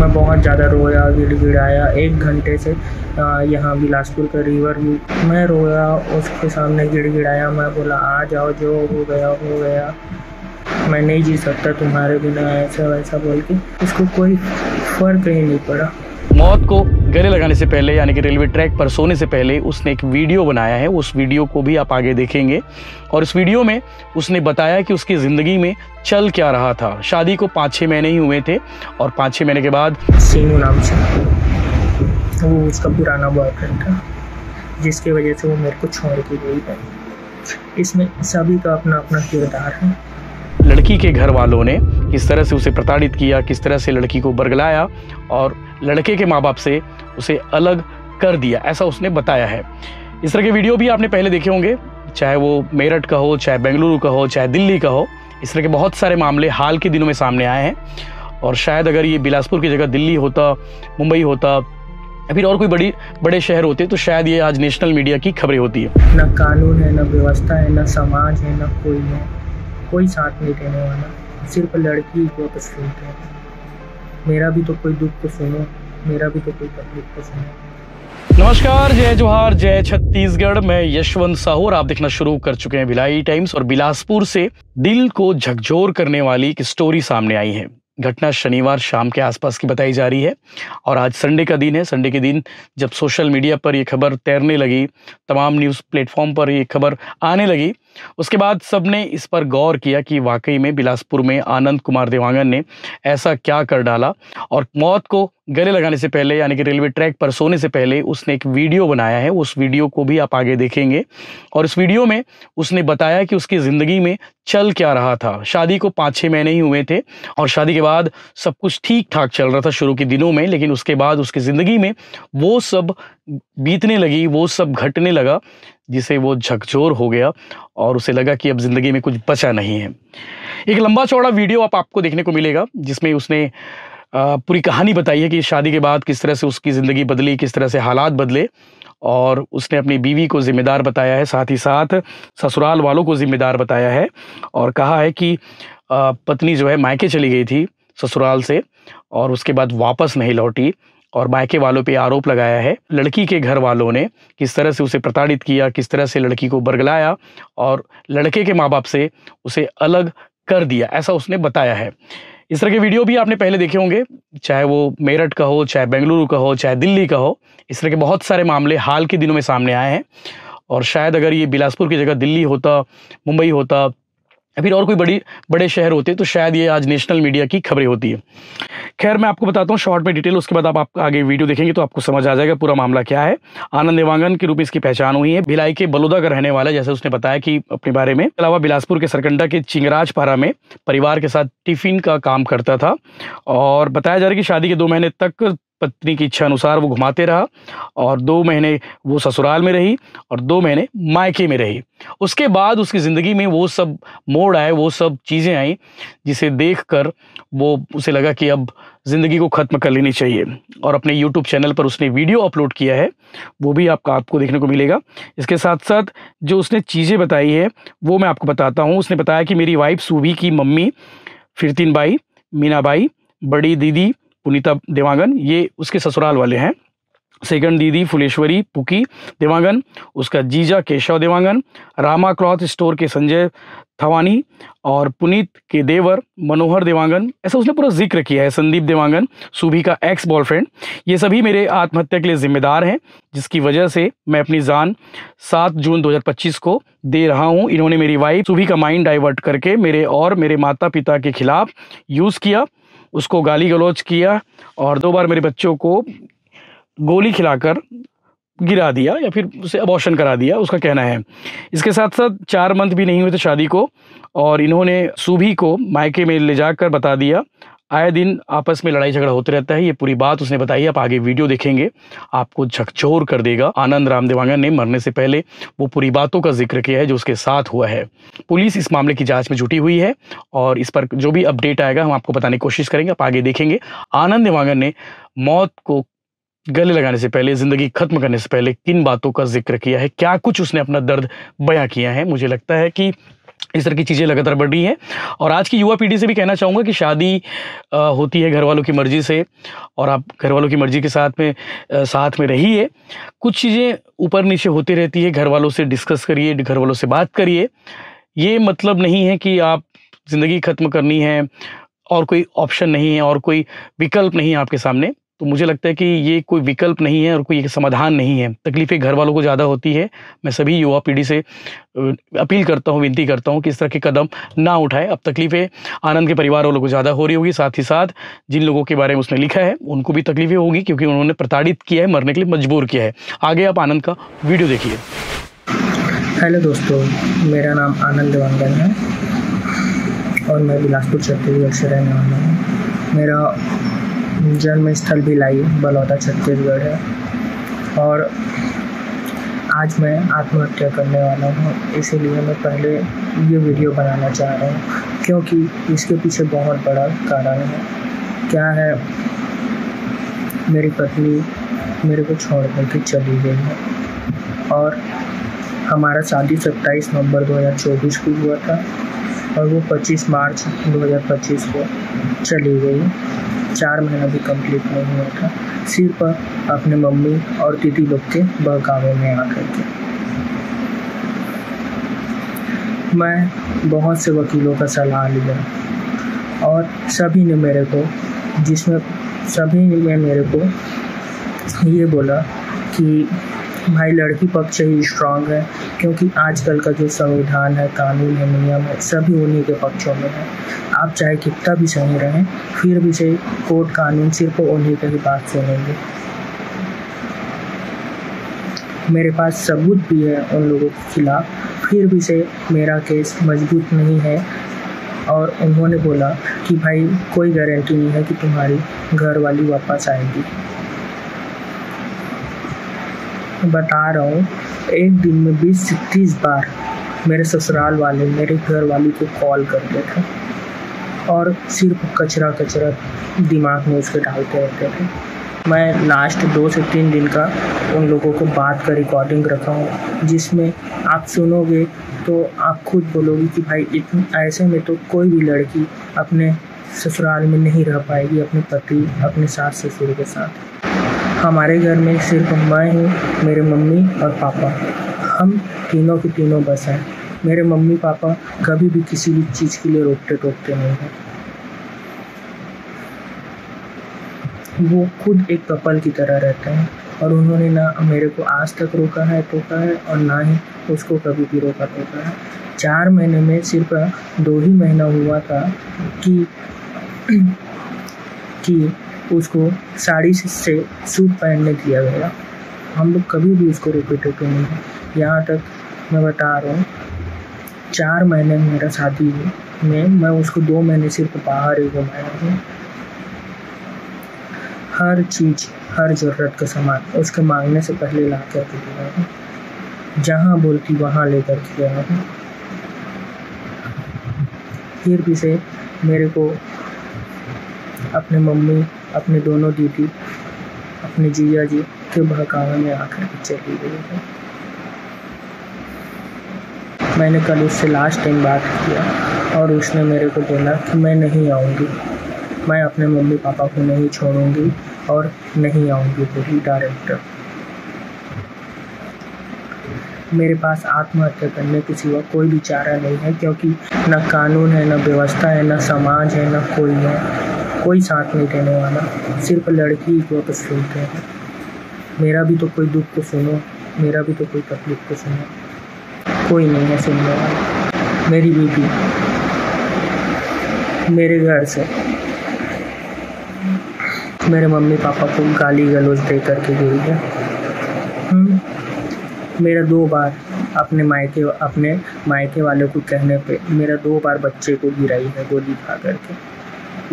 मैं बहुत ज़्यादा रोया, गिड़गिड़ाया 1 घंटे से। यहाँ बिलासपुर का रिवर व्यू मैं रोया, उसके सामने गिड़गिड़ाया। मैं बोला आ जाओ, जो हो गया हो गया, मैं नहीं जी सकता तुम्हारे बिना, ऐसा वैसा बोल के। उसको कोई फ़र्क ही नहीं पड़ा। मौत को गले लगाने से पहले यानी कि रेलवे ट्रैक पर सोने से पहले उसने एक वीडियो बनाया है। उस वीडियो को भी आप आगे देखेंगे और इस वीडियो में उसने बताया कि उसकी ज़िंदगी में चल क्या रहा था। शादी को 5-6 महीने ही हुए थे और 5-6 महीने के बाद सीनू नाम से वो उसका पुराना बॉयफ्रेंड था, जिसकी वजह से वो मेरे को छोड़ के गई है। इसमें सभी का अपना अपना किरदार है। लड़की के घर वालों ने किस तरह से उसे प्रताड़ित किया, किस तरह से लड़की को बरगलाया और लड़के के माँ बाप से उसे अलग कर दिया, ऐसा उसने बताया है। इस तरह के वीडियो भी आपने पहले देखे होंगे, चाहे वो मेरठ का हो, चाहे बेंगलुरु का हो, चाहे दिल्ली का हो। इस तरह के बहुत सारे मामले हाल के दिनों में सामने आए हैं और शायद अगर ये बिलासपुर की जगह दिल्ली होता, मुंबई होता या फिर और कोई बड़े शहर होते तो शायद ये आज नेशनल मीडिया की खबरें होती है। न कानून है, न व्यवस्था है, न समाज है, न कोई है, कोई साथ नहीं देने वाला। सिर्फ लड़की को तो सुनते हैं। मेरा भी तो कोई दुख तो सुनो, मेरा भी तो कोई तकलीफ तो सुनो। नमस्कार, जय जोहार, जय छत्तीसगढ़। मैं यशवंत साहू और आप देखना शुरू कर चुके हैं भिलाई टाइम्स। और बिलासपुर से दिल को झकझोर करने वाली एक स्टोरी सामने आई है। घटना शनिवार शाम के आसपास की बताई जा रही है और आज संडे का दिन है। संडे के दिन जब सोशल मीडिया पर ये खबर तैरने लगी, तमाम न्यूज़ प्लेटफॉर्म पर ये खबर आने लगी, उसके बाद सबने इस पर गौर किया कि वाकई में बिलासपुर में आनंद कुमार देवांगन ने ऐसा क्या कर डाला। और मौत को गले लगाने से पहले यानी कि रेलवे ट्रैक पर सोने से पहले उसने एक वीडियो बनाया है। उस वीडियो को भी आप आगे देखेंगे और इस वीडियो में उसने बताया कि उसकी ज़िंदगी में चल क्या रहा था। शादी को 5-6 महीने ही हुए थे और शादी के बाद सब कुछ ठीक ठाक चल रहा था शुरू के दिनों में, लेकिन उसके बाद उसकी ज़िंदगी में वो सब बीतने लगी, वो सब घटने लगा जिसे वो झकझोर हो गया और उसे लगा कि अब ज़िंदगी में कुछ बचा नहीं है। एक लंबा चौड़ा वीडियो आपको देखने को मिलेगा जिसमें उसने पूरी कहानी बताई है कि शादी के बाद किस तरह से उसकी ज़िंदगी बदली, किस तरह से हालात बदले और उसने अपनी बीवी को ज़िम्मेदार बताया है, साथ ही साथ ससुराल वालों को ज़िम्मेदार बताया है और कहा है कि पत्नी जो है मायके चली गई थी ससुराल से और उसके बाद वापस नहीं लौटी और मायके वालों पे आरोप लगाया है। लड़की के घर वालों ने किस तरह से उसे प्रताड़ित किया, किस तरह से लड़की को बरगलाया और लड़के के माँ बाप से उसे अलग कर दिया, ऐसा उसने बताया है। इस तरह के वीडियो भी आपने पहले देखे होंगे, चाहे वो मेरठ का हो, चाहे बेंगलुरु का हो, चाहे दिल्ली का हो। इस तरह के बहुत सारे मामले हाल के दिनों में सामने आए हैं और शायद अगर ये बिलासपुर की जगह दिल्ली होता, मुंबई होता या फिर और कोई बड़े शहर होते तो शायद ये आज नेशनल मीडिया की खबरें होती है। खैर, मैं आपको बताता हूँ शॉर्ट में डिटेल, उसके बाद आप आगे वीडियो देखेंगे तो आपको समझ आ जाएगा पूरा मामला क्या है। आनंद देवांगन के रूप में इसकी पहचान हुई है। भिलाई के बलौदा का रहने वाला है, जैसे उसने बताया कि अपने बारे में। अलावा बिलासपुर के सरकंडा के चिंगराजपारा में परिवार के साथ टिफिन का काम करता था और बताया जा रहा है कि शादी के 2 महीने तक पत्नी की इच्छा अनुसार वो घुमाते रहा और 2 महीने वो ससुराल में रही और 2 महीने मायके में रही। उसके बाद उसकी ज़िंदगी में वो सब मोड़ आए, वो सब चीज़ें आई जिसे देखकर उसे लगा कि अब ज़िंदगी को ख़त्म कर लेनी चाहिए और अपने यूट्यूब चैनल पर उसने वीडियो अपलोड किया है, वो भी आपको देखने को मिलेगा। इसके साथ साथ जो उसने चीज़ें बताई है वो मैं आपको बताता हूँ। उसने बताया कि मेरी वाइफ सूभी की मम्मी फिरतीन बाई, मीना बाई, बड़ी दीदी पुनीता देवांगन, ये उसके ससुराल वाले हैं। सेकंड दीदी फुलेश्वरी पुकी देवांगन, उसका जीजा केशव देवांगन, रामा क्लॉथ स्टोर के संजय थवानी और पुनीत के देवर मनोहर देवांगन, ऐसा उसने पूरा जिक्र किया है। संदीप देवांगन, सूभी का एक्स बॉयफ्रेंड, ये सभी मेरे आत्महत्या के लिए जिम्मेदार हैं, जिसकी वजह से मैं अपनी जान 7 जून 2025 को दे रहा हूं। इन्होंने मेरी वाइफ सूभी का माइंड डाइवर्ट करके मेरे माता पिता के खिलाफ यूज़ किया, उसको गाली गलौज किया और 2 बार मेरे बच्चों को गोली खिलाकर गिरा दिया या फिर उसे अबॉर्शन करा दिया, उसका कहना है। इसके साथ साथ 4 मंथ भी नहीं हुए थे शादी को और इन्होंने सूभी को मायके में ले जाकर बता दिया। आए दिन आपस में लड़ाई झगड़ा होते रहता है, ये पूरी बात उसने बताई है। आप आगे वीडियो देखेंगे, आपको झकझोर कर देगा। आनंद राम देवांगन ने मरने से पहले वो पूरी बातों का जिक्र किया है जो उसके साथ हुआ है। पुलिस इस मामले की जांच में जुटी हुई है और इस पर जो भी अपडेट आएगा हम आपको बताने की कोशिश करेंगे। आप आगे देखेंगे। आनंद देवांगन ने मौत को गले लगाने से पहले, ज़िंदगी ख़त्म करने से पहले किन बातों का जिक्र किया है, क्या कुछ उसने अपना दर्द बयां किया है। मुझे लगता है कि इस तरह की चीज़ें लगातार बढ़ रही हैं। और आज की युवा पीढ़ी से भी कहना चाहूँगा कि शादी होती है घर वालों की मर्ज़ी से, और आप घर वालों की मर्ज़ी के साथ में रहिए। कुछ चीज़ें ऊपर नीचे होती रहती है, घर वालों से डिस्कस करिए, घर वालों से बात करिए। ये मतलब नहीं है कि आप ज़िंदगी ख़त्म करनी है और कोई ऑप्शन नहीं है और कोई विकल्प नहीं है आपके सामने। तो मुझे लगता है कि ये कोई विकल्प नहीं है और कोई एक समाधान नहीं है। तकलीफ़ें घर वालों को ज़्यादा होती है। मैं सभी युवा पीढ़ी से अपील करता हूँ, विनती करता हूँ कि इस तरह के कदम ना उठाएँ। अब तकलीफ़ें आनंद के परिवार वालों को ज़्यादा हो रही होगी, साथ ही साथ जिन लोगों के बारे में उसने लिखा है, उनको भी तकलीफ़ें होगी क्योंकि उन्होंने प्रताड़ित किया है, मरने के लिए मजबूर किया है। आगे आप आनंद का वीडियो देखिए। हेलो दोस्तों, मेरा नाम आनंद देवांगन है और मैं बिलासपुर छत्तीसगढ़ से रहने वाला हूँ। मेरा जन्म स्थल भिलाई बलौदा छत्तीसगढ़ है और आज मैं आत्महत्या करने वाला हूँ। इसीलिए मैं पहले ये वीडियो बनाना चाह रहा हूँ क्योंकि इसके पीछे बहुत बड़ा कारण है। क्या है, मेरी पत्नी मेरे को छोड़ कर के चली गई है और हमारा शादी 27 नवंबर 2024 को हुआ था और वो 25 मार्च 2025 को चली गई। 4 महीना भी कंप्लीट नहीं हुआ था, सिर्फ अपने मम्मी और दीदी लोग के बहकावे में आकर के। मैं बहुत से वकीलों का सलाह लिया और सभी ने मेरे को ये बोला कि भाई लड़की पक्ष ही स्ट्रांग है, क्योंकि आजकल का जो संविधान है, कानून है, नियम है, सभी उन्हीं के पक्षों में है। आप चाहे कितना भी सही रहें, फिर भी से कोर्ट कानून सिर्फ उन्हीं की बात सुनेंगे। मेरे पास सबूत भी है उन लोगों के खिलाफ, फिर भी से मेरा केस मजबूत नहीं है और उन्होंने बोला कि भाई कोई गारंटी नहीं है कि तुम्हारी घर वाली वापस आएगी। बता रहा हूँ, एक दिन में 20 से 30 बार मेरे ससुराल वाले मेरे घर वाली को कॉल करते थे और सिर्फ कचरा दिमाग में उसके डालते रहते थे। मैं लास्ट 2 से 3 दिन का उन लोगों को बात का रिकॉर्डिंग रखा हूँ, जिसमें आप सुनोगे तो आप खुद बोलोगे कि भाई ऐसे में तो कोई भी लड़की अपने ससुराल में नहीं रह पाएगी अपने पति, अपने सास ससुर के साथ। हमारे घर में सिर्फ मैं हूँ, मेरे मम्मी और पापा, हम तीनों के तीनों बस हैं। मेरे मम्मी पापा कभी भी किसी भी चीज़ के लिए रोकते टोकते नहीं हैं। वो खुद एक कपल की तरह रहते हैं और उन्होंने ना मेरे को आज तक रोका है टोका है और ना ही उसको कभी भी रोका टोका है। 4 महीने में सिर्फ 2 ही महीना हुआ था कि उसको साड़ी से सूट पहनने दिया गया। हम लोग कभी भी उसको रोके टोके नहीं हैं। यहाँ तक मैं बता रहा हूँ, 4 महीने मेरा शादी में मैं उसको 2 महीने सिर्फ बाहर ही घुमाया हूँ। हर चीज़, हर ज़रूरत का सामान उसके मांगने से पहले ला कर के दिया हूँ। जहाँ बोलती वहाँ लेकर के गया हूँ। फिर भी से मेरे को अपने मम्मी, अपने दोनों दीदी, अपने जीजा जी के बहकावे में आकर के चली गई है। मैंने कल उससे लास्ट टाइम बात किया और उसने मेरे को बोला कि मैं नहीं आऊँगी, मैं अपने मम्मी पापा को नहीं छोड़ूंगी और नहीं आऊँगी पूरी डायरेक्टर। मेरे पास आत्महत्या करने के सिवा कोई भी चारा नहीं है, क्योंकि न कानून है, न व्यवस्था है, न समाज है, न कोई है। कोई साथ नहीं देने वाला, सिर्फ लड़की को तो सुनते हैं। मेरा भी तो कोई दुख को सुनो, मेरा भी तो कोई तकलीफ को सुनो, कोई नहीं है सुनने वाला। मेरी बीवी मेरे घर से मेरे मम्मी पापा को गाली गलौज दे करके गई है। मेरा 2 बार अपने मायके वाले को कहने पे मेरा 2 बार बच्चे को गिराई है गोली खा करके।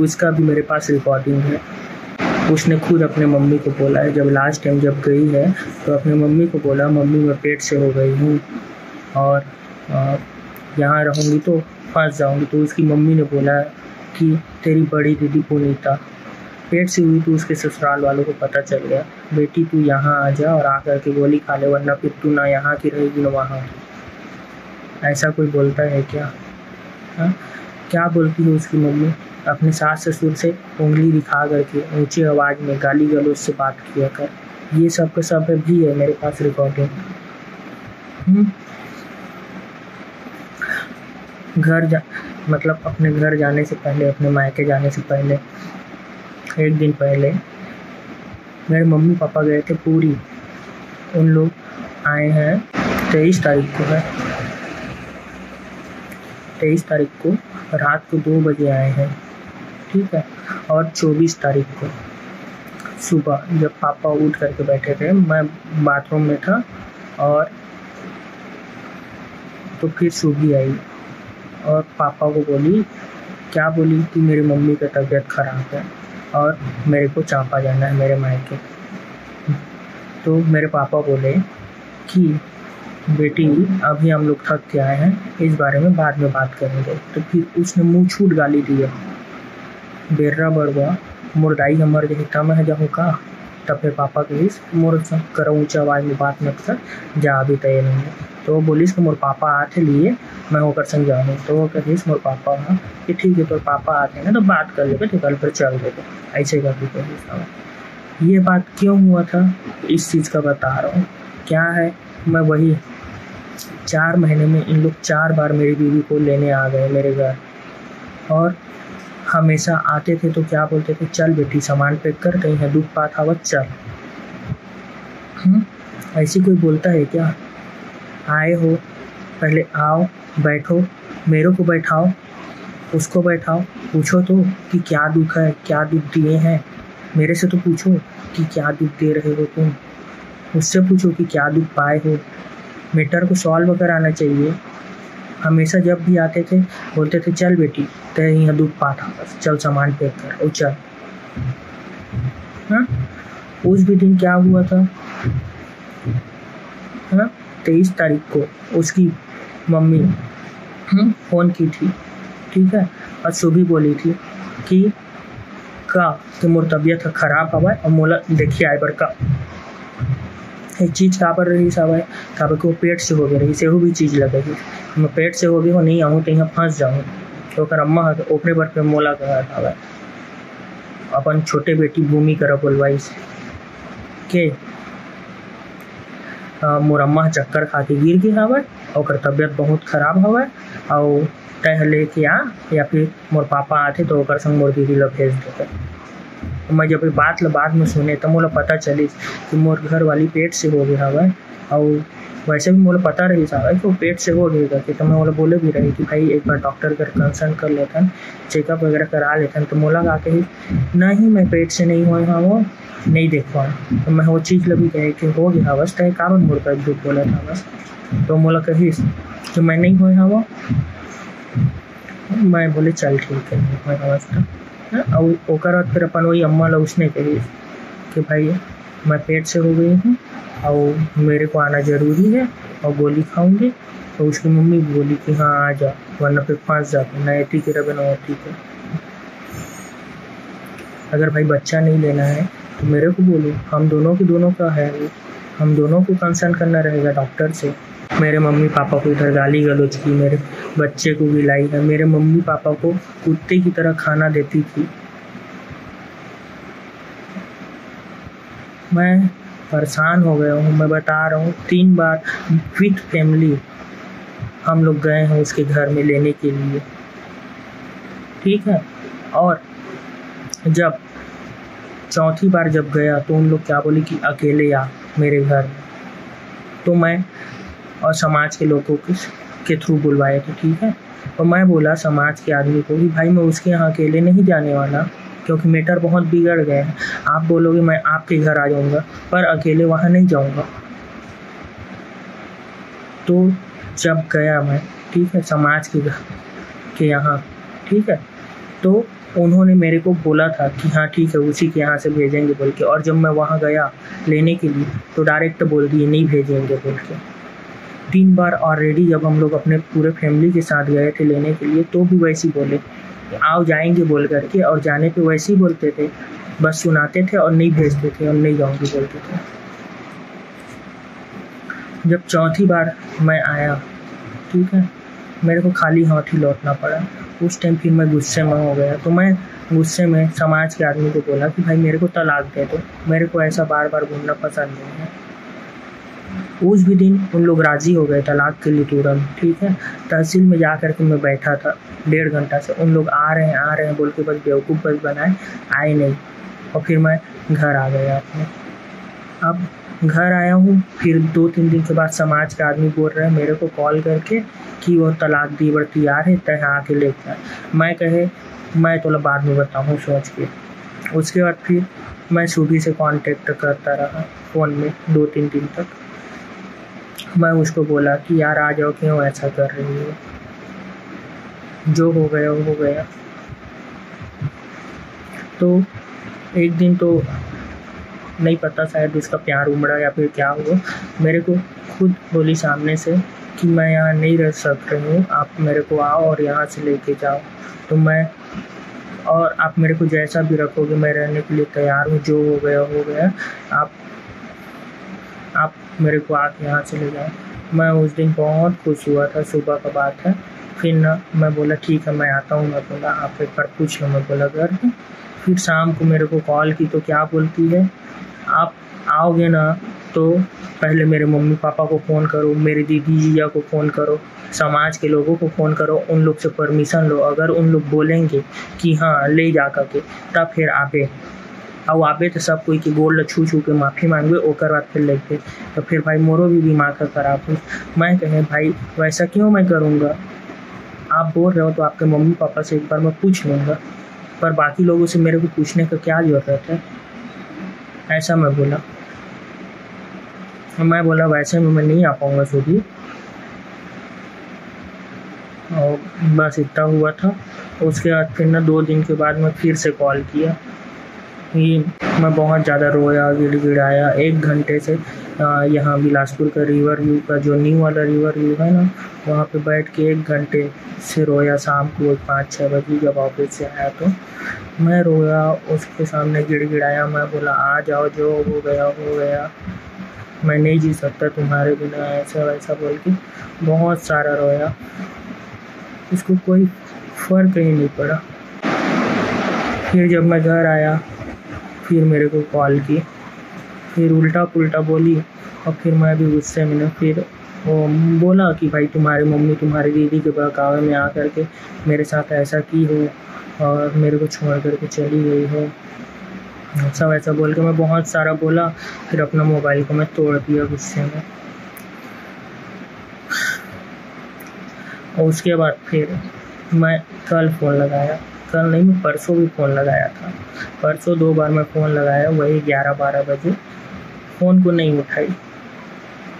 उसका भी मेरे पास रिकॉर्डिंग है। उसने खुद अपने मम्मी को बोला है, जब लास्ट टाइम जब गई है तो अपने मम्मी को बोला, मम्मी मैं पेट से हो गई हूँ और यहाँ रहूँगी तो फंस जाऊँगी। तो उसकी मम्मी ने बोला कि तेरी बड़ी दीदी पुनीता पेट से हुई, तो उसके ससुराल वालों को पता चल गया, बेटी तू यहाँ आ जा और आकर के गोली खा ले, वरना फिर तू ना यहाँ की रहेगी ना वहाँ की। ऐसा कोई बोलता है क्या? हाँ, क्या बोलती है उसकी मम्मी? अपने सास ससुर से उंगली दिखा करके ऊंची आवाज़ में गाली गलौज से बात किया कर। ये सब का सब भी है मेरे पास रिकॉर्डिंग। घर जा मतलब अपने घर जाने से पहले, अपने मायके जाने से पहले, एक दिन पहले मेरे मम्मी पापा गए थे पूरी। उन लोग आए हैं 23 तारीख को है, 23 तारीख को रात को 2 बजे आए हैं, ठीक है। और 24 तारीख को सुबह जब पापा उठ करके बैठे थे, मैं बाथरूम में था, और तो फिर सुबह आई और पापा को बोली, क्या बोली कि मेरी मम्मी का तबीयत ख़राब है और मेरे को चांपा जाना है मेरे मायके। तो मेरे पापा बोले कि बेटी अभी हम लोग थक के आए हैं, इस बारे में बाद में बात करेंगे। तो फिर उसने मुँह छूट गाली दिया, बेर्रा बड़वा मुर्दाई हमर जही तम है जहूँ का। तब फिर पापा कहिस मोर कर ऊँचा आवाज़ में बात मत कर, जा अभी तय नहीं है। तो वो बोलिस कि मोर पापा आते लिए मैं होकर समझाऊँ। तो वो कहिस मोर पापा हाँ कि ठीक है, तो पापा आते हैं ना तो बात कर लेते, तो कल फिर चल देते, ऐसे करके कहिस। ये बात क्यों हुआ था इस चीज़ का बता रहा हूँ। क्या है, मैं वही 4 महीने में इन लोग 4 बार मेरी बीवी को लेने आ गए मेरे घर, और हमेशा आते थे तो क्या बोलते थे, चल बेटी सामान पैक कर, कहीं है दुख पात आवत चल। ऐसी कोई बोलता है क्या? आए हो, पहले आओ बैठो, मेरे को बैठाओ, उसको बैठाओ, पूछो तो कि क्या दुख है, क्या दुख दिए हैं। मेरे से तो पूछो कि क्या दुख दे रहे हो तुम, उससे पूछो कि क्या दुख पाए हो। मैटर को सॉल्व कराना चाहिए। हमेशा जब भी आते थे बोलते थे चल बेटी तेरे यहाँ दुख पाता, चल सामान पैक कर और चल। हाँ, उस भी दिन क्या हुआ था, हाँ 23 तारीख को उसकी मम्मी फ़ोन की थी, ठीक है, और सुबह बोली थी कि मोर तबीयत खराब हवा और मोला देखिए आए बर का एक चीज़ का पर रही सब है, काबर को पेट से हो गई रही, सेहू भी चीज़ लगेगी। मैं पेट से हो गई हो नहीं आऊँ तो यहाँ फंस जाऊँ। तो कर अम्मा ओपने पर पे मोला कहा था अपन छोटे बेटी भूमि कर बोलवाई से के मोर अम्मा चक्कर खा के गिर गई हवा और तबीयत बहुत खराब हवा, और तय लेके आ या फिर मोर पापा आते तो ओकर संग मोर दीदी ला भेज देते। मैं जब बात ला बाद में सुने तो मोला पता चली कि मोर घर वाली पेट से हो गया हवा, और वैसे भी मोला पता रही था कि वो पेट से हो गया कि, तो मैं मोला बोले भी रही कि भाई एक बार डॉक्टर कर कंसल्ट कर लेतन, चेकअप वगैरह करा लेतन। तो मोला कहा कि नहीं मैं पेट से नहीं हुआ हाँ वो नहीं देख पाऊँ। तो मैं वो चीज़ लगी कहे कि हो गया बस तय कारण मोड़ कर झूठ बोला था बस। तो मोला कही कि मैं नहीं हुआ हाँ वो, मैं बोले चल ठीक है मैं अवस्था। और ओकर बाद फिर अपन वही अम्मा ला उसने कही कि भाई मैं पेट से हो गई हूँ और मेरे को आना ज़रूरी है और गोली खाऊंगी। तो उसकी मम्मी बोली कि हाँ आ जा, वरना फिर फंस जाते ना एती के रबे ना होती के। अगर भाई बच्चा नहीं लेना है तो मेरे को बोलो, हम दोनों का है, हम दोनों को कंसल्ट करना रहेगा डॉक्टर से। मेरे मम्मी पापा को इधर गाली गलौज की, मेरे बच्चे को भी लाई है, मेरे मम्मी पापा को कुत्ते की तरह खाना देती थी। मैं परेशान हो गया हूँ, मैं बता रहा हूँ 3 बार विथ फैमिली हम लोग गए हैं उसके घर में लेने के लिए, ठीक है। और जब चौथी बार जब गया तो उन लोग क्या बोले कि अकेले आ मेरे घर। तो मैं और समाज के लोगों के थ्रू बुलवाए थे, ठीक है। तो मैं बोला समाज के आदमी को कि भाई मैं उसके यहाँ अकेले नहीं जाने वाला, क्योंकि मैटर बहुत बिगड़ गया है। आप बोलोगे मैं आपके घर आ जाऊँगा, पर अकेले वहाँ नहीं जाऊँगा। तो जब गया मैं, ठीक है, समाज के घर के यहाँ, ठीक है, तो उन्होंने मेरे को बोला था कि हाँ ठीक है उसी के यहाँ से भेजेंगे बोल के। और जब मैं वहाँ गया लेने के लिए तो डायरेक्ट बोल दिए नहीं भेजेंगे बोल के। 3 बार ऑलरेडी जब हम लोग अपने पूरे फैमिली के साथ गए थे लेने के लिए तो भी वैसे ही बोले आओ जाएंगे बोल करके, और जाने पे वैसे ही बोलते थे, बस सुनाते थे और नहीं भेजते थे और नहीं जाऊँगी बोलते थे। जब चौथी बार मैं आया ठीक है। मेरे को खाली हाथ ही लौटना पड़ा। उस टाइम फिर मैं गुस्से में हो गया, तो मैं गुस्से में समाज के आदमी को बोला कि भाई मेरे को तलाक दे दो, मेरे को ऐसा बार बार घूमना पसंद नहीं है। उस भी दिन उन लोग राज़ी हो गए तलाक के लिए तुरंत, ठीक है। तहसील में जा कर के मैं बैठा था 1.5 घंटा से, उन लोग आ रहे हैं बोल के बस बेवकूफ़ बस बनाए, आए नहीं। और फिर मैं घर आ गया अपने। अब घर आया हूँ, फिर 2-3 दिन के बाद समाज के आदमी बोल रहे हैं मेरे को कॉल करके कि वो तलाक दी बड़ तैयार है, तय आके लेकर। मैं कहे मैं तो बाद में बताऊँ सोच के। उसके बाद फिर मैं सुबह से कांटेक्ट करता रहा फ़ोन में 2-3 दिन तक। मैं उसको बोला कि यार आ जाओ, क्यों ऐसा कर रही हो, जो हो गया वो हो गया। तो एक दिन तो नहीं पता, शायद उसका प्यार उमड़ा या फिर क्या हुआ, मेरे को खुद बोली सामने से कि मैं यहाँ नहीं रह सक रही हूँ, आप मेरे को आओ और यहाँ से लेके जाओ। तो मैं और आप मेरे को जैसा भी रखोगे मैं रहने के लिए तैयार हूँ, जो हो गया हो गया, आप मेरे को आके यहाँ से ले जाओ। मैं उस दिन बहुत खुश हुआ था, सुबह का बात है। फिर ना मैं बोला ठीक है मैं आता हूँ, मैं बोला आप एक बार पूछ लो, मैं बोला घर पे। फिर शाम को मेरे को कॉल की तो क्या बोलती है, आप आओगे ना तो पहले मेरे मम्मी पापा को फ़ोन करो, मेरी दीदी जीजा को फ़ोन करो, समाज के लोगों को फ़ोन करो, उन लोग से परमिशन लो। अगर उन लोग बोलेंगे कि हाँ ले जा कर के, तब फिर आबे और आबे तो सब कोई की गोल छू छू के माफ़ी मांगबे, ओकर बाद फिर लेके। तो फिर भाई मोरो भी दिमाग खराब हुई। मैं कहे भाई वैसा क्यों मैं करूँगा, आप बोल रहे हो तो आपके मम्मी पापा से एक बार मैं पूछ लूँगा, पर बाकी लोगों से मेरे को पूछने का क्या ज़रूरत है, ऐसा मैं बोला। मैं बोला वैसे में मैं नहीं आ पाऊँगा सुबह, और बस इतना हुआ था। उसके बाद फिर ना 2 दिन के बाद मैं फिर से कॉल किया, ये मैं बहुत ज़्यादा रोया, गिड़गिड़ाया 1 घंटे से। यहाँ बिलासपुर का रिवर व्यू का जो न्यू वाला रिवर व्यू है ना, वहाँ पे बैठ के 1 घंटे से रोया। शाम को 5-6 बजे जब ऑफिस से आया तो मैं रोया, उसके सामने गिड़गिड़ाया। मैं बोला आ जाओ, जो हो गया हो गया, मैं नहीं जी सकता तुम्हारे बिना, ऐसा वैसा बोल के बहुत सारा रोया। उसको कोई फ़र्क ही नहीं पड़ा। फिर जब मैं घर आया फिर मेरे को कॉल की, फिर उल्टा पुल्टा बोली, और फिर मैं भी गुस्से में फिर वो बोला कि भाई तुम्हारी मम्मी तुम्हारी दीदी के बहकावे में आकर के मेरे साथ ऐसा की हो और मेरे को छोड़ कर के चली गई हो, सब ऐसा बोल के मैं बहुत सारा बोला। फिर अपना मोबाइल को मैं तोड़ दिया गुस्से में। और उसके बाद फिर मैं कल फ़ोन लगाया, कल नहीं मैं परसों भी फ़ोन लगाया था। परसों 2 बार मैं फ़ोन लगाया, वही 11-12 बजे। फ़ोन को नहीं उठाई,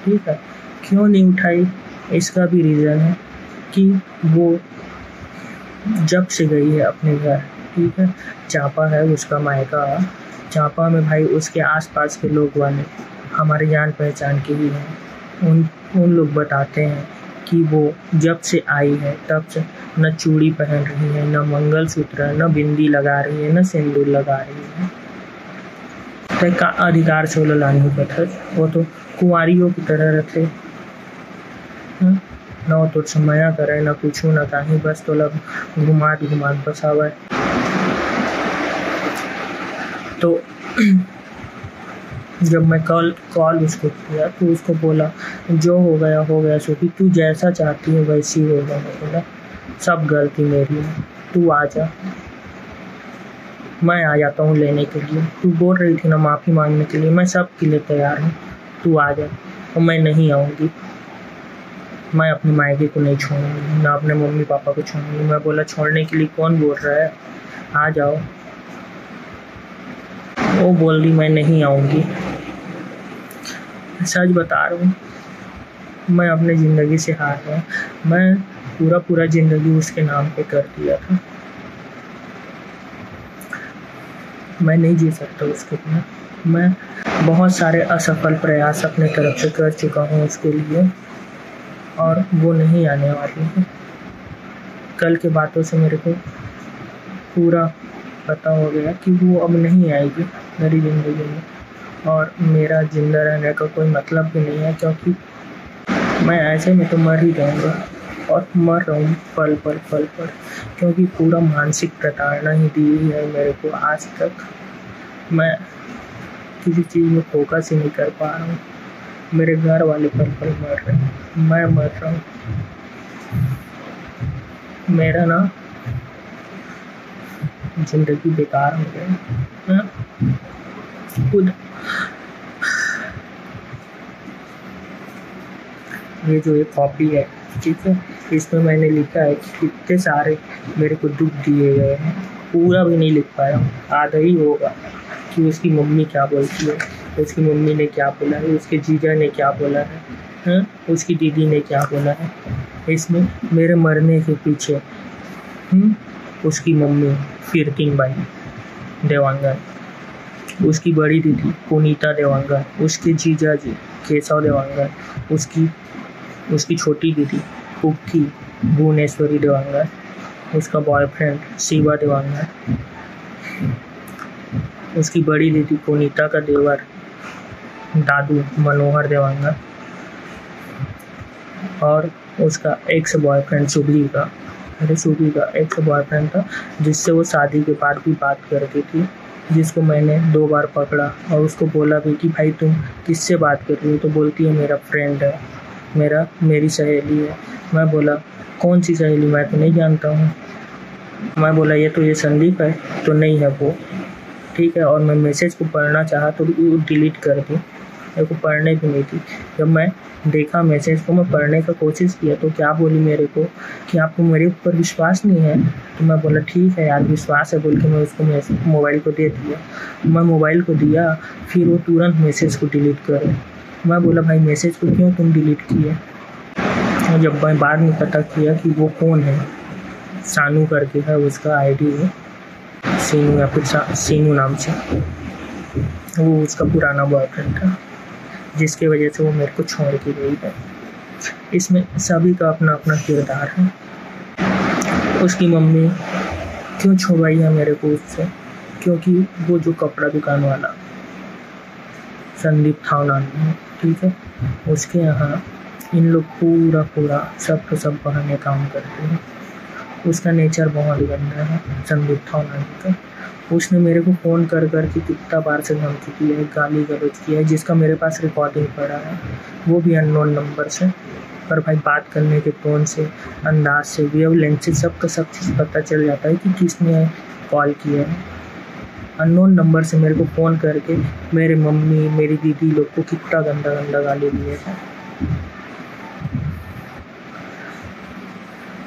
ठीक है। क्यों नहीं उठाई इसका भी रीज़न है कि वो जब से गई है अपने घर, ठीक है। चांपा है उसका मायका, चांपा में भाई उसके आसपास के लोग वाले हमारे जान पहचान के ही हैं। उन लोग बताते हैं कि वो जब से आई है तब से न चूड़ी पहन रही है, न मंगलसूत्र, न बिंदी लगा रही है, न सिंदूर लगा रही है। तो का अधिकार से वो लानी पत्थर, वो तो कुंवारियों की तरह रखे, न वो तो समया करे, न कुछ न कहीं, बस तो लग घुमात बसावे। तो जब मैं कॉल उसको किया तो उसको बोला जो हो गया हो गया, सोफी तू जैसा चाहती है वैसी होगा। मैं बोला सब गलती मेरी है, तू आ जा, मैं आ जाता हूँ लेने के लिए। तू बोल रही थी ना माफ़ी मांगने के लिए, मैं सब के लिए तैयार हूँ, तू आ जा। और मैं नहीं आऊँगी, मैं अपने मायके को नहीं छोड़ूंगी, ना अपने मम्मी पापा को छोड़ूंगी। मैं बोला छोड़ने के लिए कौन बोल रहा है, आ जाओ। वो बोल रही मैं नहीं आऊँगी। सच बता रहा हूँ, मैं अपने ज़िंदगी से हार गया। मैं पूरा ज़िंदगी उसके नाम पे कर दिया था, मैं नहीं जी सकता उसके बिना। मैं बहुत सारे असफल प्रयास अपने तरफ से कर चुका हूँ उसके लिए, और वो नहीं आने वाली है। कल के बातों से मेरे को पूरा पता हो गया कि वो अब नहीं आएगी मेरी ज़िंदगी में, और मेरा ज़िंदा रहने का कोई मतलब भी नहीं है, क्योंकि मैं ऐसे में तो मर ही जाऊँगा। और मर रहा हूँ पल पल पल पल, क्योंकि पूरा मानसिक प्रताड़ना ही दी है मेरे को आज तक। मैं किसी चीज़ में फोकस ही नहीं कर पा रहा हूँ। मेरे घर वाले पल पल मर रहे हैं, मैं मर रहा हूँ। मेरा ना जिंदगी बेकार हो गई खुद। ये जो एक कॉपी है, ठीक है, इसमें मैंने लिखा है कि कितने सारे मेरे को दुख दिए गए हैं। पूरा भी नहीं लिख पाया, आधा ही होगा कि उसकी मम्मी क्या बोलती है, उसकी मम्मी ने क्या बोला है, उसके जीजा ने क्या बोला है, उसकी दीदी ने क्या बोला है। इसमें मेरे मरने के पीछे उसकी मम्मी कीर्तिन बाई देवांगन, उसकी बड़ी दीदी पुनीता देवांगन, उसके जीजा जी केशव देवांगन, उसकी छोटी दीदी कुक्की भुवनेश्वरी देवांगन, उसका बॉयफ्रेंड शिवा देवांगन, उसकी बड़ी दीदी पुनीता का देवर दादू मनोहर देवांगन, और उसका एक्स बॉयफ्रेंड सुभी का एक्स बॉयफ्रेंड था, जिससे वो शादी के बाद भी बात करती थी, जिसको मैंने 2 बार पकड़ा और उसको बोला भी कि भाई तुम किससे बात कर रही हो, तो बोलती है मेरा फ्रेंड है, मेरी सहेली है। मैं बोला कौन सी सहेली, मैं तो नहीं जानता हूँ। मैं बोला ये संदीप है, तो नहीं है वो, ठीक है। और मैं मैसेज को पढ़ना चाहा तो डिलीट कर दी, मेरे को पढ़ने भी नहीं थी। जब मैं देखा मैसेज को, मैं पढ़ने का कोशिश किया तो क्या बोली मेरे को कि आपको मेरे ऊपर विश्वास नहीं है। तो मैं बोला ठीक है यार, विश्वास है बोल के मैं उसको मोबाइल को दे दिया। मैं मोबाइल को दिया, फिर वो तुरंत मैसेज को डिलीट करे। मैं बोला भाई मैसेज को क्यों तुम डिलीट किए। और जब मैं बाद में पता किया कि वो कौन है, सानू करके है उसका आईडी है, सीनू या फिर सीनू नाम से, वो उसका पुराना बॉयफ्रेंड था, जिसकी वजह से वो मेरे को छोड़ के गई है। इसमें सभी का अपना अपना किरदार है। उसकी मम्मी क्यों छुड़वाई है मेरे को उससे, क्योंकि वो जो कपड़ा दुकान वाला संदीप था नाम है, ठीक है, उसके यहाँ इन लोग पूरा सब बहाने काम करते हैं। उसका नेचर बहुत गंदा है संदीप था नाम का। उसने मेरे को फ़ोन कर के कितना बार से धमकी दी है, गाली गलौज किया है, जिसका मेरे पास रिकॉर्डिंग पड़ा है, वो भी अननोन नंबर से। पर भाई बात करने के टोन से, अंदाज से, वेवलेंथ से सब चीज़ पता चल जाता है कि किसने कॉल किया है। अननोन नंबर से मेरे को फ़ोन करके मेरे मम्मी मेरी दीदी लोग को कितना गंदा गाली दिए है।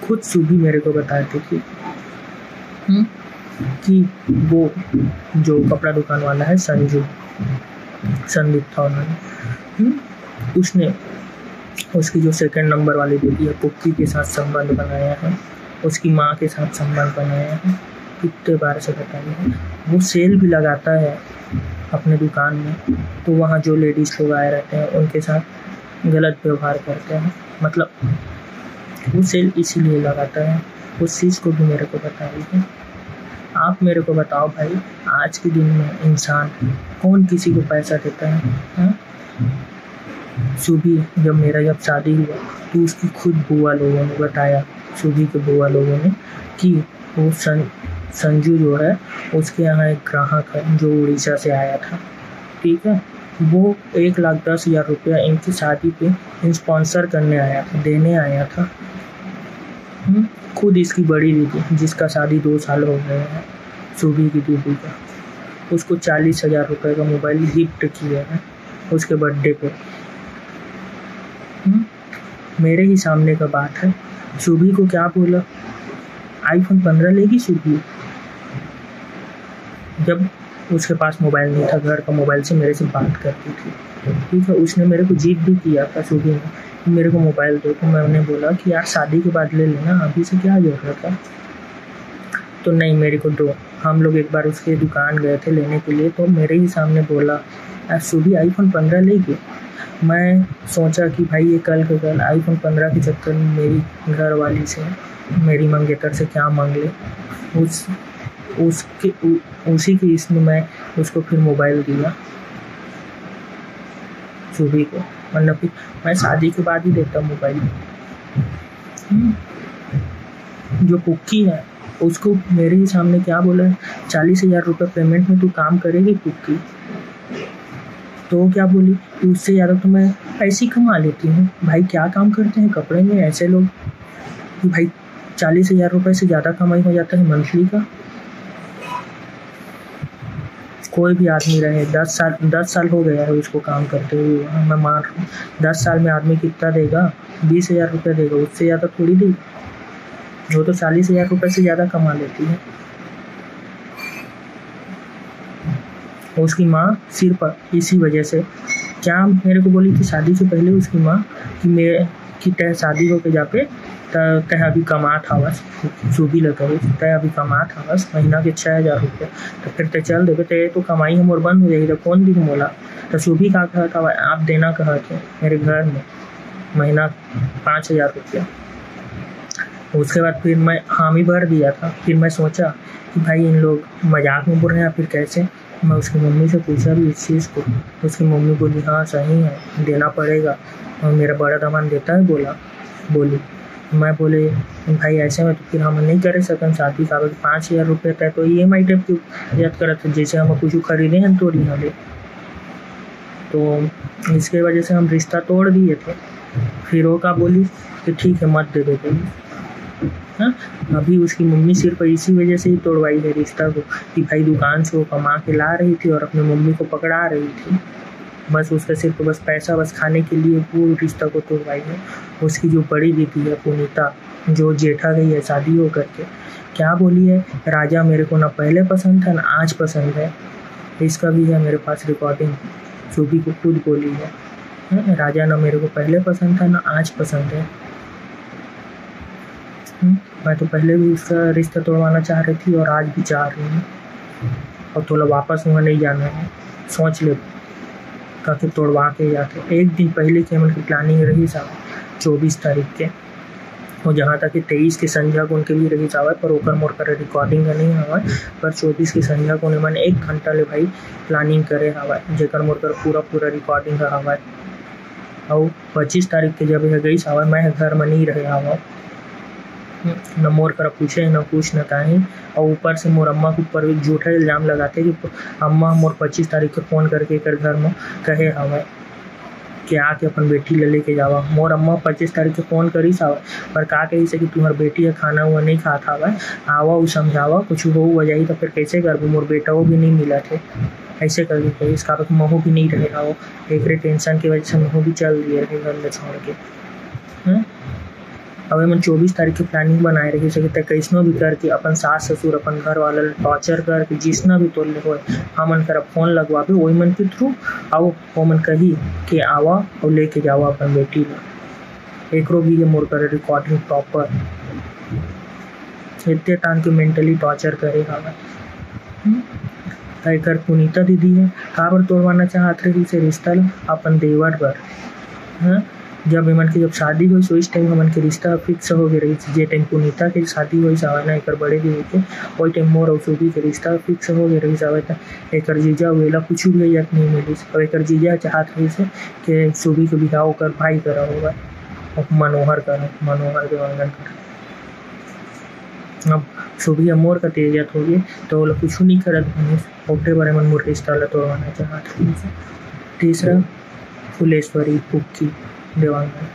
खुद सुबह मेरे को बताती थी कि वो जो कपड़ा दुकान वाला है संदीप था उसने उसकी जो सेकंड नंबर वाली दीदी है कुक्की के साथ संबंध बनाया है, उसकी माँ के साथ संबंध बनाया है। कितने बार से बताया है। वो सेल भी लगाता है अपने दुकान में, तो वहाँ जो लेडीज़ लोग आए रहते हैं उनके साथ गलत व्यवहार करते हैं। मतलब वो सेल इसीलिए लगाता है। उस चीज़ को भी मेरे को बताई है। आप मेरे को बताओ भाई, आज के दिन में इंसान कौन किसी को पैसा देता है? सुबह जब शादी हुआ तो उसकी खुद बुआ लोगों ने बताया, सुबह के बुआ लोगों ने, कि वो संजू जो है उसके यहाँ एक ग्राहक है जो उड़ीसा से आया था, ठीक है। वो 1,10,000 रुपया इनकी शादी पे स्पॉन्सर करने आया था, देने आया था। खुद इसकी बड़ी दीदी जिसका शादी 2 साल हो गए हैं, सुबह की दीदी का, उसको 40,000 रुपये का मोबाइल गिफ्ट किया है उसके बर्थडे पे। मेरे ही सामने का बात है। सुबह को क्या बोला, iPhone 15 लेगी सुबह, जब उसके पास मोबाइल नहीं था, घर का मोबाइल से मेरे से बात करती थी, ठीक है। उसने मेरे को जिद भी किया था सुबह में, मेरे को मोबाइल दो, तो मैंने बोला कि यार शादी के बाद ले लेना, अभी से क्या जरूरत है। तो नहीं, मेरे को दो। हम लोग एक बार उसके दुकान गए थे लेने के लिए, तो मेरे ही सामने बोला यार सुबह iPhone 15 लेगी। मैं सोचा कि भाई ये कल के कल iPhone 15 के चक्कर में मेरी घर वाली से, मेरी मंगेतर से क्या मांग ले, उसी के इसमें मैं उसको फिर मोबाइल दिया सुबह को, वरना फिर मैं शादी के बाद ही देता मोबाइल। जो पुक्की है उसको मेरे ही सामने क्या बोला है, 40,000 रुपये पेमेंट में तू काम करेगी पुक्की। तो वो क्या बोली कि उससे ज़्यादा तो मैं ऐसे ही कमा लेती हूँ। भाई क्या काम करते हैं कपड़े में ऐसे लोग कि भाई 40,000 रुपये से ज़्यादा कमाई हो जाता है मंथली का। कोई भी आदमी रहे 10 साल हो गया है उसको काम करते हुए, मैं मान रहा हूँ 10 साल में आदमी कितना देगा, 20,000 रुपये देगा, उससे ज़्यादा थोड़ी देगा। वो तो 40,000 रुपये से ज़्यादा कमा लेती है। उसकी माँ सिर्फ इसी वजह से क्या मेरे को बोली थी शादी से पहले उसकी माँ कि तय शादी होके जाके तय अभी कमात हवस, सूबी लगा तय अभी कमात हवस महीना के 6,000 रुपये, तो फिर तय चल देवे तय तो कमाई हमोर बंद हो जाएगी तो कौन दी मोला। तो सूबी का कहता हवा आप देना कहा थे मेरे घर में महीना 5,000 रुपया। उसके बाद फिर मैं हामी भर दिया था। फिर मैं सोचा कि भाई इन लोग मजाक में बोल रहे हैं या फिर कैसे। मैं उसकी मम्मी से पूछा भी इस चीज़ को, उसकी मम्मी बोली हाँ सही है देना पड़ेगा और मेरा बड़ा दामाद देता है बोली। मैं बोले भाई ऐसे में तो फिर हम नहीं कर सकते शादी का, 5,000 रुपये तय तो EMI टाइप की याद करा था जैसे हम कुछ खरीदे हैं तो नहीं। तो इसके वजह से हम रिश्ता तोड़ दिए थे। फिर वो का बोली कि ठीक है मत दे दो कोई। हाँ अभी उसकी मम्मी सिर्फ इसी वजह से ही तोड़वाई है रिश्ता को कि भाई दुकान से वो कमा के ला रही थी और अपनी मम्मी को पकड़ा रही थी, बस उसका सिर्फ बस पैसा बस खाने के लिए वो रिश्ता को तोड़वाई है। उसकी जो बड़ी दीदी है पुनीता जो जेठा गई है शादी हो करके, क्या बोली है राजा मेरे को ना पहले पसंद था ना आज पसंद है। इसका भी है मेरे पास रिकॉर्डिंग, सूबी को खुद बोली है राजा ना मेरे को पहले पसंद था ना आज पसंद है। मैं तो पहले भी उसका रिश्ता तोड़वाना चाह रही थी और आज भी चाह रही हूँ और थोड़ा वापस वहाँ नहीं जाना है। सोच ले काफ़ी तोड़वा के जाते। एक दिन पहले की उनकी प्लानिंग रही साहब 24 तारीख के, और जहाँ तक कि 23 के संध्या को उनके लिए रही साहब पर ओकर मोर कर रिकॉर्डिंग का नहीं हवा, पर 24 की संध्या को उन्हें मैंने 1 घंटा ले भाई प्लानिंग करे हवा जेकर मोर कर पूरा रिकॉर्डिंग का हवा। और 25 तारीख के जब गई साहब मैं घर में नहीं रहे हवा, न मोर कर पूछे न कुछ न कहीं। और ऊपर से मोर अम्मा के ऊपर एक झूठा इल्ज़ाम लगाते कि अम्मा मोर 25 तारीख को फ़ोन करके कर घर में कहे हवा कि आके अपन बेटी ले लेके जावा। मोर अम्मा 25 तारीख को फ़ोन करी सावा पर का कही से कि तुम्हार बेटी है खाना हुआ नहीं खाता हवा, आवा वो समझावा कुछ हो वजह तो फिर कैसे कर मोर बेटा वो भी नहीं मिला थे ऐसे कर दी। इसका तो महू भी नहीं रहे वो एक टेंशन की वजह से महू भी चल दिए रहे घर में छोड़ के। अब मैं 24 तारीख की प्लानिंग बनाए रही सकते कैसनो भी करके अपन सास ससुर अपन घर वाला टॉर्चर करके जिसना भी तोड़ ले हो हमन कर फ़ोन लगवाबे वही मन के थ्रू आओ वो मन कही कि आवा और लेके जावा अपन बेटी ला। एक भी ये मोर कर रिकॉर्डिंग प्रॉपर इतने टान के मेंटली टॉर्चर करे हवा। कर पुनीता दीदी है काबर तोड़वाना चाहत रही से रिश्ता अपन देवर पर। जब इमन की जब शादी हुई सो इस टाइम हमन के रिश्ता फिक्स हो गए रही जे टाइम पुनीता के शादी हुई सावना एक बड़े दीदी के वही टाइम मोर और सूबी के रिश्ता फिक्स हो गए रही सावना एक जीजा वेला कुछ भी एक नहीं मिली और एक जीजा चाहत रही से कि सूबी के बिहाव कर भाई करा होगा और मनोहर देवांगन कर। अब सूबी मोर का तेजत हो गई तो वो कुछ नहीं करत ओटे बारे मन मोर रिश्ता ला तोड़वाना चाहत रही से। तीसरा फुलेश्वरी पुक्की देवांगन।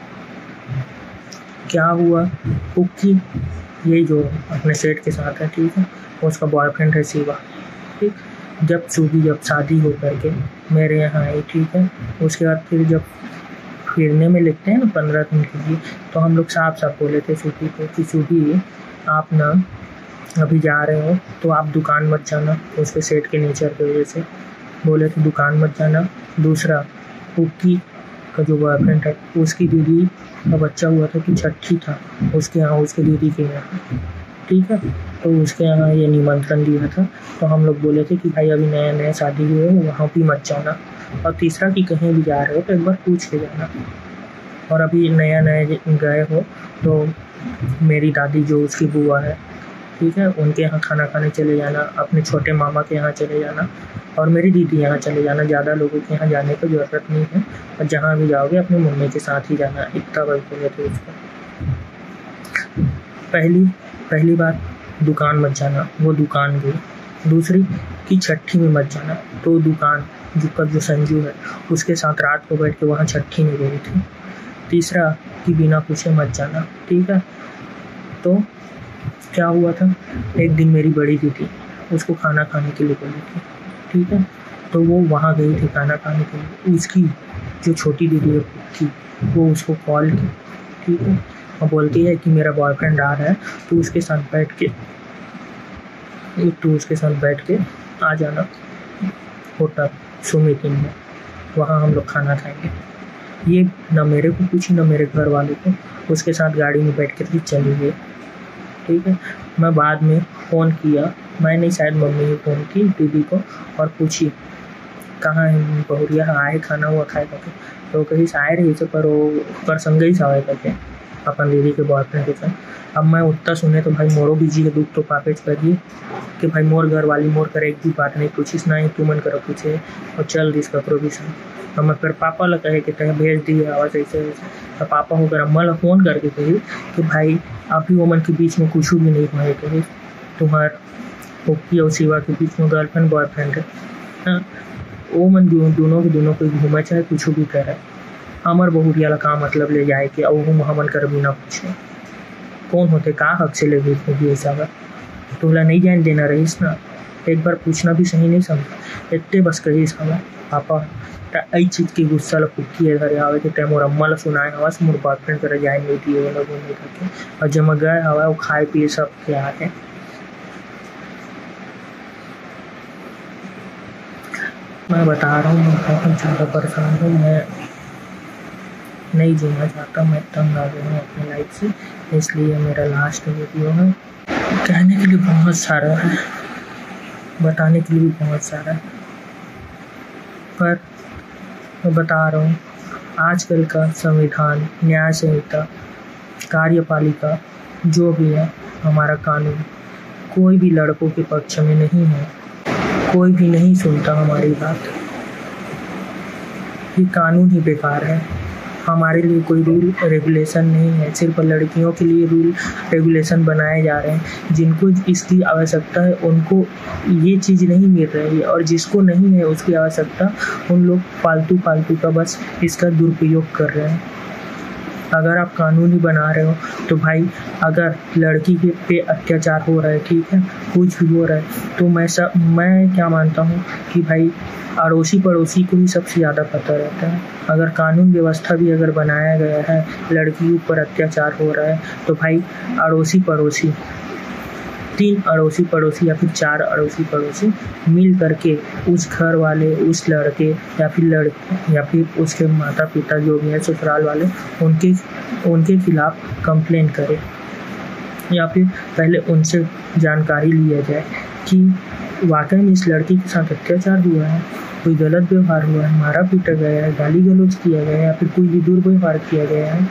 क्या हुआ पुक्की यही जो अपने सेठ के साथ है ठीक है, उसका बॉयफ्रेंड है शिवा ठीक। जब सूबी जब शादी हो करके मेरे यहाँ आई ठीक है, उसके बाद फिर जब फिरने में लिखते हैं ना 15 दिन के लिए तो हम लोग साफ बोले थे सूबी को कि सूबी आप ना अभी जा रहे हो तो आप दुकान मत जाना, उसके सेठ के नेचर की वजह से बोले थे दुकान मत जाना। दूसरा पुक्की का जो बॉयफ्रेंड है उसकी दीदी का बच्चा हुआ था कि छठी था उसके यहाँ उसके दीदी के यहाँ ठीक है, तो उसके यहाँ ये निमंत्रण दिया था तो हम लोग बोले थे कि भाई अभी नया शादी हुए हो वहाँ भी मत जाना। और तीसरा कि कहीं भी जा रहे हो तो एक बार पूछ के जाना। और अभी नया गए हो तो मेरी दादी जो उसकी बुआ है ठीक है उनके यहाँ खाना खाने चले जाना, अपने छोटे मामा के यहाँ चले जाना और मेरी दीदी यहाँ चले जाना। ज़्यादा लोगों के यहाँ जाने की ज़रूरत नहीं है और जहाँ भी जाओगे अपनी मम्मी के साथ ही जाना, इतना बस बोले थे उसको। पहली बात दुकान मत जाना, वो दुकान गई। दूसरी कि छठी में मत जाना, तो दुकान जो संजू है उसके साथ रात को बैठ के वहाँ छठी में गई थी। तीसरा कि बिना पूछे मत जाना, ठीक है। तो क्या हुआ था, एक दिन मेरी बड़ी दीदी उसको खाना खाने के लिए बोली थी, ठीक है। तो वो वहाँ गई थी खाना खाने के लिए। उसकी जो छोटी दीदी थी वो उसको कॉल की, ठीक है, और बोलती है कि मेरा बॉयफ्रेंड आ रहा है, तो उसके साथ बैठ के आ जाना होटल सुमित इन में, वहाँ हम लोग खाना खाएंगे। ये ना मेरे को पूछी ना मेरे घर वालों को, उसके साथ गाड़ी में बैठ कर ही चली गई, ठीक है। मैं बाद में फ़ोन किया, मैंने शायद मम्मी ने फ़ोन की दीदी को और पूछी कहाँ है बहुरिया, आए खाना हुआ खाए करके। तो कहीं से आए रही से पर वो संगे ही सवाए करके अपन दीदी के बॉयफ्रेंड के साथ। अब मैं उतना सुने तो भाई मोरो बीजी के दुख तो पापेच करिए कि भाई मोर घर वाली मोर कर एक भी बात नहीं पूछिस, ना ही तू मन करो पूछे और चल दिस कपड़ों भी सन। तो मैं फिर पापा ला कहे कि तय भेज दिए आवाज़ ऐसे ऐसे। तो पापा होकर अम्मा ला फ़ोन करके कही कि भाई अभी वो मन के बीच में कुछ भी नहीं हुआ, कही तुम्हार ओकी और शिवा के बीच में गर्लफ्रेंड बॉयफ्रेंड है, हाँ। वो मन दोनों को घूमा चाहे कुछ भी करे, हमार बहुरिया ला का मतलब ले जाए कि और हमन कर बिना पूछे कौन होते, का हक से ले गई ऐसा तोला नहीं जान देना रहीस ना, एक बार पूछना भी सही नहीं समझा, इतने बस कही हमें पापा आई चीज़ की गुस्सा ला फुटकी है घरे आवे के टाइम और अम्मा ला सुनाए हवा से मोर बॉयफ्रेंड करे जाए नहीं दिए वो लोग नहीं करके, और जब मैं गए हवा वो खाए पिए सब क्या है। मैं बता रहा हूँ मैं बहुत ज़्यादा परेशान हूँ, मैं नहीं जीना चाहता, मैं तंग आ गया हूँ अपनी लाइफ से, इसलिए मेरा लास्ट वीडियो है। कहने के लिए बहुत सारा है, बताने के लिए भी बहुत सारा है, पर मैं बता रहा हूँ आजकल का संविधान, न्याय संहिता, कार्यपालिका जो भी है हमारा कानून कोई भी लड़कों के पक्ष में नहीं है, कोई भी नहीं सुनता हमारी बात। ये कानून ही बेकार है, हमारे लिए कोई रूल रेगुलेशन नहीं है, सिर्फ लड़कियों के लिए रूल रेगुलेशन बनाए जा रहे हैं। जिनको इसकी आवश्यकता है उनको ये चीज़ नहीं मिल रही है, और जिसको नहीं है उसकी आवश्यकता उन लोग फालतू का बस इसका दुरुपयोग कर रहे हैं। अगर आप कानून ही बना रहे हो तो भाई अगर लड़की के पे अत्याचार हो रहा है, ठीक है, कुछ भी हो रहा है, तो मैं क्या मानता हूँ कि भाई अड़ोसी पड़ोसी को भी सबसे ज़्यादा पता रहता है। अगर कानून व्यवस्था भी अगर बनाया गया है, लड़की ऊपर अत्याचार हो रहा है, तो भाई अड़ोसी पड़ोसी 3 अड़ोसी पड़ोसी या फिर 4 अड़ोसी पड़ोसी मिल करके उस घर वाले, उस लड़के या फिर उसके माता पिता जो भी हैं ससुराल वाले, उनके खिलाफ कंप्लेंट करें, या फिर पहले उनसे जानकारी लिया जाए कि वाकई में इस लड़की के साथ अत्याचार हुआ है, कोई गलत व्यवहार हुआ है, मारा पीटा गया है, गाली गलौज किया गया है, या फिर कोई भी दुर्व्यवहार किया गया है,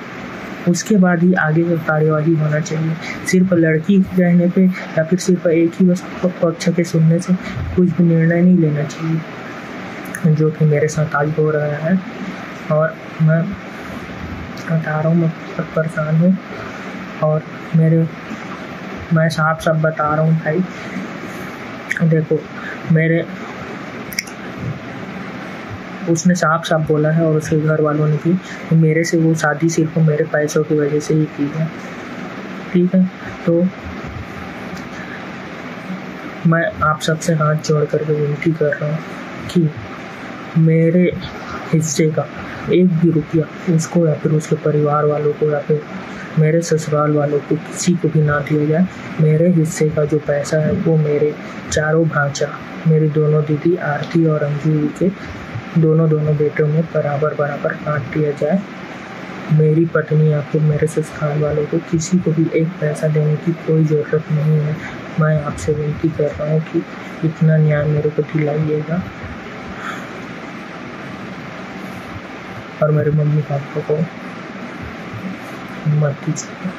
उसके बाद ही आगे का कार्यवाही होना चाहिए। सिर्फ लड़की कहने पे या फिर सिर्फ एक ही पक्ष के सुनने से कुछ भी निर्णय नहीं लेना चाहिए, जो कि मेरे साथ आज हो रहा है। और मैं बता रहा हूँ मैं बहुत परेशान हूँ, और मैं साफ बता रहा हूँ भाई, देखो उसने साफ बोला है और उसके घर वालों ने भी मेरे से वो शादी सिर्फ मेरे पैसों की वजह से ही की है, ठीक है। तो मैं आप सबसे हाथ जोड़ करके विनती कर रहा हूँ कि मेरे हिस्से का एक भी रुपया उसको या फिर उसके परिवार वालों को या फिर मेरे ससुराल वालों को किसी को भी ना दिया जाए। मेरे हिस्से का जो पैसा है वो मेरे चारों भांजा, मेरी दोनों दीदी आरती और अंजू के दोनों बेटों में बराबर बांट दिया जाए। मेरी पत्नी या फिर मेरे ससुराल वालों को किसी को भी एक पैसा देने की कोई ज़रूरत नहीं है। मैं आपसे विनती कर रहा हूँ कि इतना न्याय मेरे को दिलाइएगा, और मेरे मम्मी पापा को मत दीजिएगा।